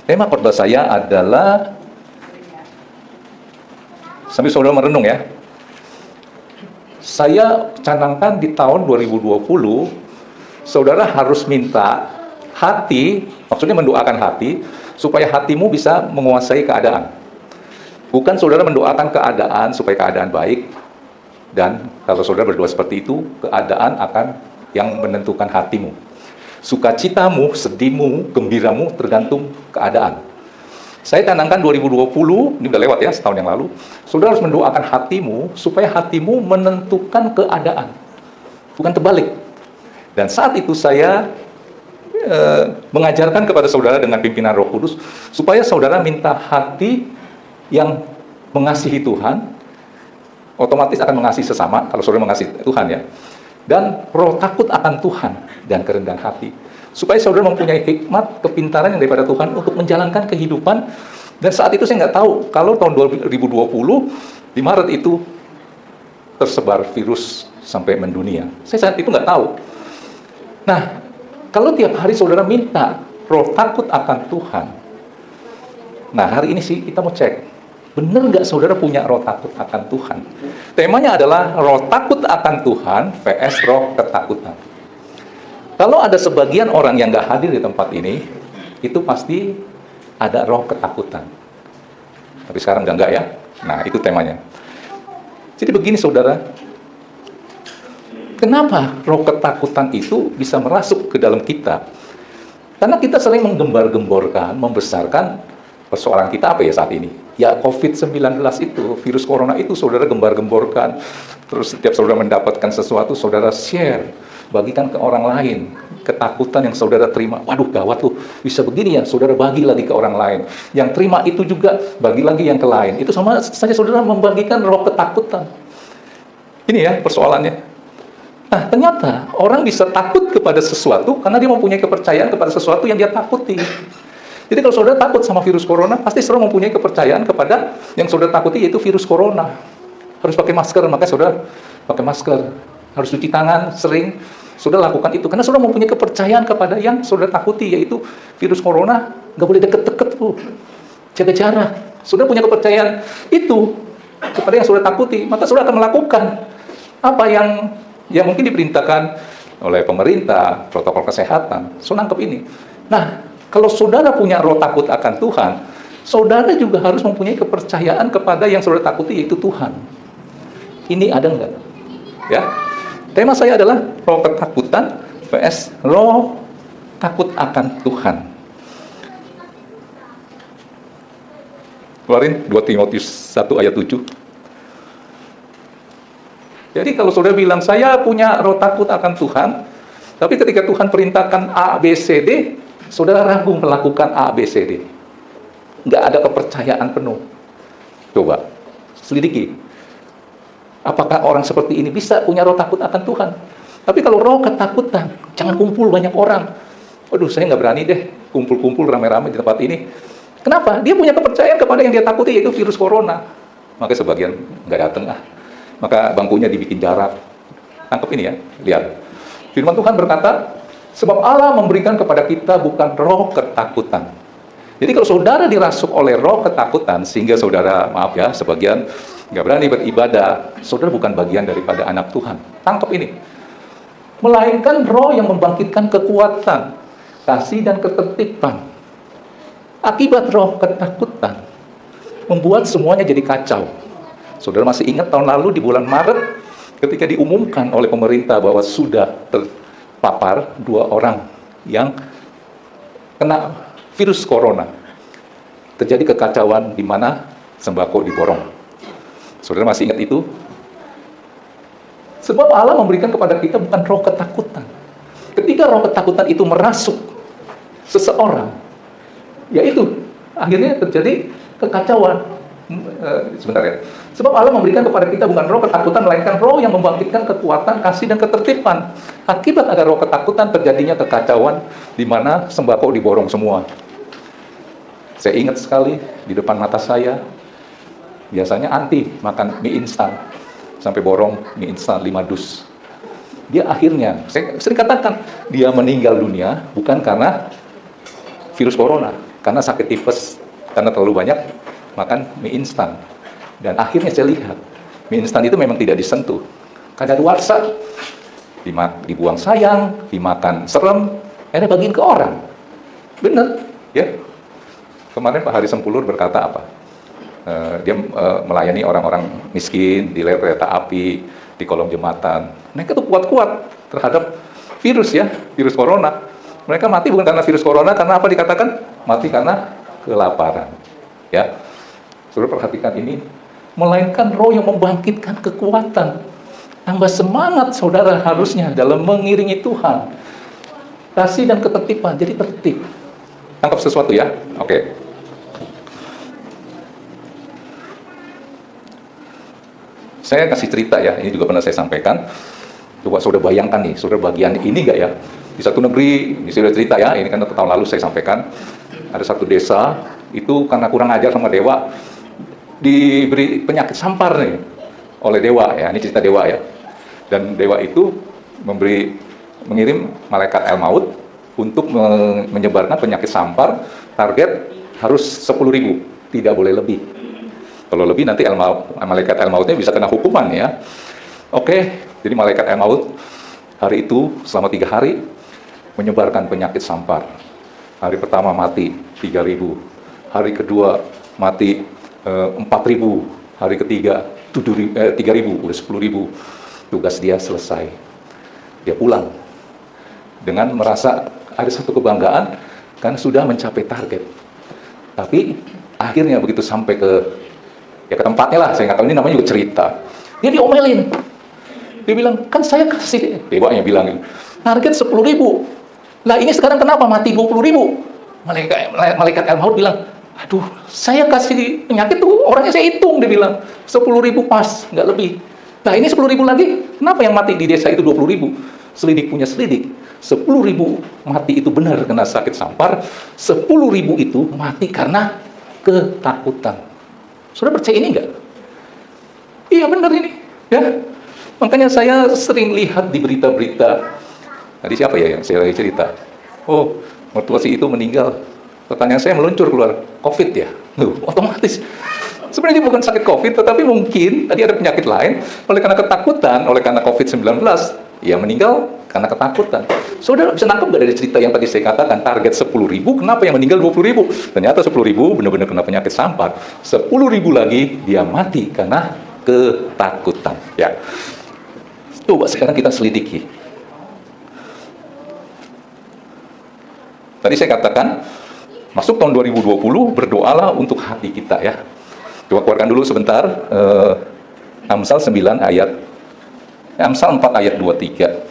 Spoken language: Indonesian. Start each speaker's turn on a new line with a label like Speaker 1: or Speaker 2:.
Speaker 1: Tema khotbah saya adalah, sambil saudara merenung ya, saya canangkan di tahun 2020, saudara harus minta hati, maksudnya mendoakan hati, supaya hatimu bisa menguasai keadaan. Bukan saudara mendoakan keadaan supaya keadaan baik, dan kalau saudara berdoa seperti itu, keadaan akan yang menentukan hatimu. Sukacitamu, sedihmu, gembiramu tergantung keadaan. Saya canangkan 2020, ini udah lewat ya, setahun yang lalu. Saudara harus mendoakan hatimu supaya hatimu menentukan keadaan, bukan terbalik. Dan saat itu saya mengajarkan kepada saudara dengan pimpinan Roh Kudus supaya saudara minta hati yang mengasihi Tuhan, otomatis akan mengasihi sesama kalau saudara mengasihi Tuhan ya. Dan roh takut akan Tuhan dan kerendahan hati, supaya saudara mempunyai hikmat, kepintaran yang daripada Tuhan untuk menjalankan kehidupan. Dan saat itu saya nggak tahu kalau tahun 2020 di Maret itu tersebar virus sampai mendunia. Saya saat itu nggak tahu. Nah, kalau tiap hari saudara minta roh takut akan Tuhan, nah hari ini sih kita mau cek, benar nggak saudara punya roh takut akan Tuhan? Temanya adalah roh takut akan Tuhan vs roh ketakutan. Kalau ada sebagian orang yang nggak hadir di tempat ini, itu pasti ada roh ketakutan. Tapi sekarang udah nggak ya? Nah, itu temanya. Jadi begini saudara, kenapa roh ketakutan itu bisa merasuk ke dalam kita? Karena kita sering menggembar-gemborkan, membesarkan persoalan kita apa ya saat ini? Ya COVID-19 itu, virus corona itu saudara gembar-gemborkan. Terus setiap saudara mendapatkan sesuatu, saudara share, bagikan ke orang lain. Ketakutan yang saudara terima, waduh gawat tuh, bisa begini ya, saudara bagi lagi ke orang lain. Yang terima itu juga bagi lagi yang ke lain. Itu sama saja saudara membagikan roh ketakutan. Ini ya persoalannya. Nah ternyata orang bisa takut kepada sesuatu karena dia mempunyai kepercayaan kepada sesuatu yang dia takuti. Jadi kalau saudara takut sama virus corona, pasti saudara mempunyai kepercayaan kepada yang saudara takuti, yaitu virus corona. Harus pakai masker, makanya saudara pakai masker. Harus cuci tangan sering, saudara lakukan itu. Karena saudara mempunyai kepercayaan kepada yang saudara takuti, yaitu virus corona. Nggak boleh deket-deket tuh, jaga jarak. Saudara punya kepercayaan itu kepada yang saudara takuti, maka saudara akan melakukan apa yang mungkin diperintahkan oleh pemerintah, protokol kesehatan. Saudara nangkep ini. Nah, kalau saudara punya roh takut akan Tuhan, saudara juga harus mempunyai kepercayaan kepada yang saudara takuti, yaitu Tuhan. Ini ada enggak? Ya. Tema saya adalah roh ketakutan vs roh takut akan Tuhan. Keluarin 2 Timotius 1 ayat 7. Jadi kalau saudara bilang, saya punya roh takut akan Tuhan, tapi ketika Tuhan perintahkan A, B, C, D, saudara ragu melakukan A, B, C, D. Nggak ada kepercayaan penuh. Coba, selidiki. Apakah orang seperti ini bisa punya roh takut akan Tuhan? Tapi kalau roh ketakutan, jangan kumpul banyak orang. Waduh, saya nggak berani deh kumpul-kumpul rame-rame di tempat ini. Kenapa? Dia punya kepercayaan kepada yang dia takuti, yaitu virus corona. Maka sebagian nggak datang. Maka bangkunya dibikin jarak. Tangkap ini ya, lihat. Firman Tuhan berkata, sebab Allah memberikan kepada kita bukan roh ketakutan. Jadi kalau saudara dirasuk oleh roh ketakutan, sehingga saudara, maaf ya, sebagian nggak berani beribadah, saudara bukan bagian daripada anak Tuhan. Tangkap ini. Melainkan roh yang membangkitkan kekuatan, kasih dan ketertiban. Akibat roh ketakutan membuat semuanya jadi kacau. Saudara masih ingat tahun lalu di bulan Maret, ketika diumumkan oleh pemerintah bahwa sudah terpapar 2 orang yang kena virus corona. Terjadi kekacauan di mana sembako diborong. Saudara masih ingat itu? Sebab Allah memberikan kepada kita bukan roh ketakutan. Ketika roh ketakutan itu merasuk seseorang, yaitu akhirnya terjadi kekacauan. Sebentar ya. Sebab Allah memberikan kepada kita bukan roh ketakutan, melainkan roh yang membangkitkan kekuatan, kasih dan ketertiban. Akibat ada roh ketakutan, terjadinya kekacauan di mana sembako diborong semua. Saya ingat sekali di depan mata saya, biasanya anti makan mie instan, sampai borong mie instan 5 dus. Dia akhirnya, saya sering katakan, dia meninggal dunia bukan karena virus corona, karena sakit tipes, karena terlalu banyak makan mie instan. Dan akhirnya saya lihat, mie instan itu memang tidak disentuh. Kadaluarsa, dibuang sayang, dimakan serem, akhirnya bagiin ke orang. Bener, ya. Kemarin Pak Hari Sempulur berkata apa? Dia melayani orang-orang miskin di rel kereta api, di kolong jembatan. Mereka tuh kuat-kuat terhadap virus ya, virus corona. Mereka mati bukan karena virus corona, karena apa dikatakan? Mati karena kelaparan. Ya, saudara perhatikan ini, melainkan roh yang membangkitkan kekuatan. Tambah semangat saudara harusnya dalam mengiringi Tuhan. Kasih dan ketertiban, jadi tertib. Tangkap sesuatu ya? Oke. Saya kasih cerita ya, ini juga pernah saya sampaikan. Coba saudara bayangkan nih, saudara bagian ini nggak ya? Di satu negeri, ini saudara cerita ya, ini kan tahun lalu saya sampaikan. Ada satu desa, itu karena kurang ajar sama dewa, diberi penyakit sampar nih oleh dewa ya, ini cerita dewa ya. Dan dewa itu mengirim malaikat El-Maut untuk menyebarkan penyakit sampar, target harus 10.000, tidak boleh lebih. Kalau lebih nanti malaikat El-Mautnya bisa kena hukuman ya. Oke, jadi malaikat El-Maut hari itu selama 3 hari menyebarkan penyakit sampar. Hari pertama mati 3.000, hari kedua mati 4.000, hari ketiga 3.000, udah 10.000. Tugas dia selesai. Dia pulang dengan merasa ada satu kebanggaan karena sudah mencapai target. Tapi akhirnya begitu sampai ke tempatnya lah, saya nggak tahu, ini namanya juga cerita. Dia diomelin. Dia bilang, kan saya kasih, dewanya bilang, target 10.000. Lah ini sekarang kenapa mati 20.000? Malaikat El-Maut bilang, aduh, saya kasih penyakit tuh, orangnya saya hitung, dia bilang, 10.000 pas, nggak lebih. Nah ini 10.000 lagi, kenapa yang mati di desa itu 20.000? Selidik punya selidik, 10.000 mati itu benar kena sakit sampar, 10.000 itu mati karena ketakutan. Sudah percaya ini enggak? Iya benar ini, ya. Makanya saya sering lihat di berita-berita. Tadi siapa ya yang saya lagi cerita? Oh, mertua si itu meninggal. Pertanyaan saya meluncur keluar, COVID ya? Otomatis. Sebenarnya bukan sakit COVID, tetapi mungkin tadi ada penyakit lain. Oleh karena ketakutan, oleh karena COVID-19, ya meninggal karena ketakutan. Saudara bisa nangkep nggak dari cerita yang tadi saya katakan, target 10.000, kenapa yang meninggal 20.000? Ternyata 10.000 benar-benar kena penyakit sampar. 10.000 lagi dia mati karena ketakutan. Ya. Coba sekarang kita selidiki. Tadi saya katakan, masuk tahun 2020, berdoalah untuk hati kita ya. Coba keluarkan dulu sebentar, Amsal 9 ayat, Amsal 4 ayat 23.